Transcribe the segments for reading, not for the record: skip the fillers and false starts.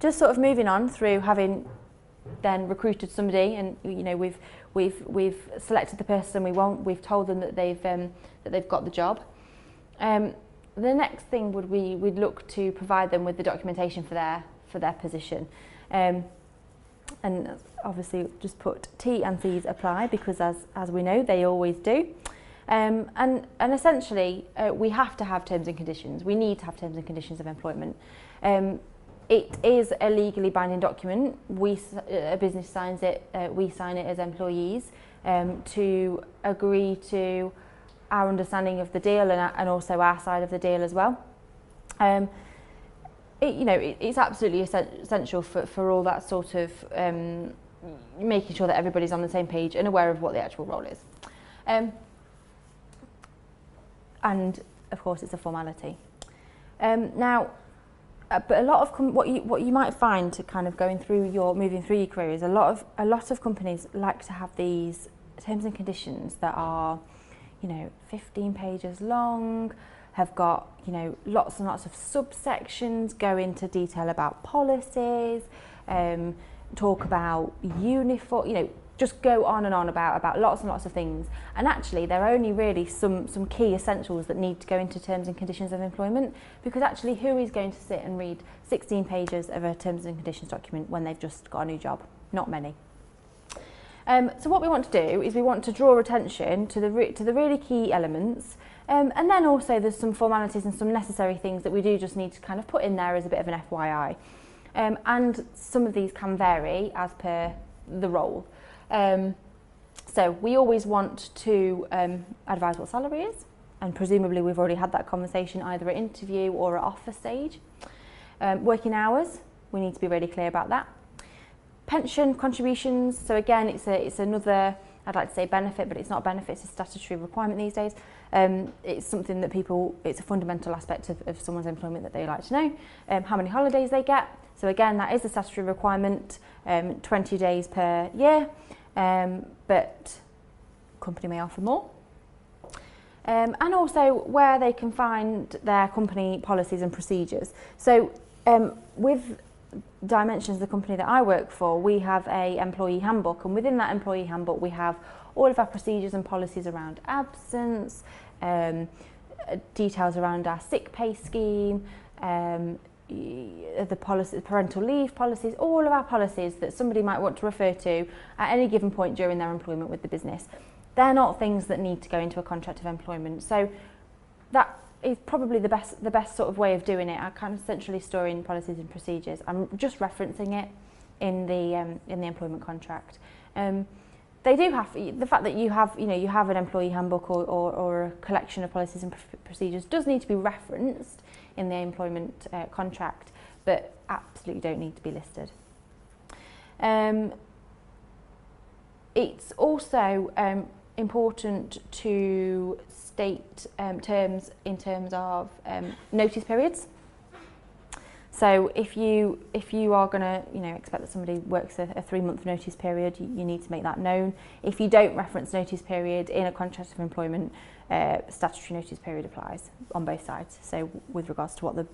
just sort of moving on through having then recruited somebody, and we've selected the person we want. We've told them that they've got the job. The next thing would be we'd look to provide them with the documentation for their position, and obviously just put T and C's apply, because as we know they always do. And essentially we have to have terms and conditions. We need to have terms and conditions of employment. It is a legally binding document. A business signs it, we sign it as employees to agree to our understanding of the deal and also our side of the deal as well. It's absolutely essential for all that sort of making sure that everybody's on the same page and aware of what the actual role is. And of course it's a formality. But a lot of what you might find to kind of moving through your career is a lot of companies like to have these terms and conditions that are 15 pages long, have got lots and lots of subsections, go into detail about policies, talk about uniform, just go on and on about lots and lots of things. And actually there are only really some key essentials that need to go into terms and conditions of employment, because actually who is going to sit and read 16 pages of a terms and conditions document when they've just got a new job? Not many. So what we want to do is we want to draw attention to the really key elements, and then also there's some formalities and some necessary things that we do just need to kind of put in there as a bit of an FYI. And some of these can vary as per the role. So we always want to advise what salary is, and presumably we've already had that conversation either at interview or at offer stage. Working hours, we need to be really clear about that. Pension contributions, so again it's another, I'd like to say benefit, but it's not a benefit, it's a statutory requirement these days. It's something that it's a fundamental aspect of someone's employment that they like to know. How many holidays they get, so again that is a statutory requirement, 20 days per year, but company may offer more. And also where they can find their company policies and procedures. So with Dimensions, the company that I work for, we have a employee handbook, and within that employee handbook we have all of our procedures and policies around absence, details around our sick pay scheme, the policies, parental leave policies, all of our policies that somebody might want to refer to at any given point during their employment with the business. They're not things that need to go into a contract of employment. So that is probably the best sort of way of doing it. I kind of centrally storing policies and procedures. I'm just referencing it in the employment contract. They do have the fact that you have an employee handbook or a collection of policies and procedures does need to be referenced in the employment contract, but absolutely don't need to be listed. It's also important to state terms in terms of notice periods. So if you are going to expect that somebody works a 3-month notice period, you need to make that known. If you don't reference notice period in a contract of employment, statutory notice period applies on both sides. So with regards to what the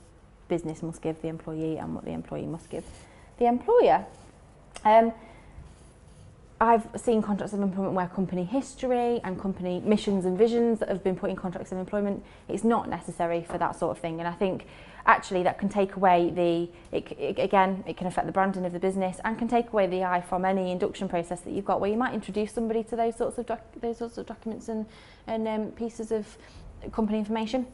business must give the employee and what the employee must give the employer. I've seen contracts of employment where company history and company missions and visions that have been put in contracts of employment, it's not necessary for that sort of thing. And I think actually that can take away it can affect the branding of the business and can take away the eye from any induction process that you've got, where you might introduce somebody to those sorts of documents and pieces of company information.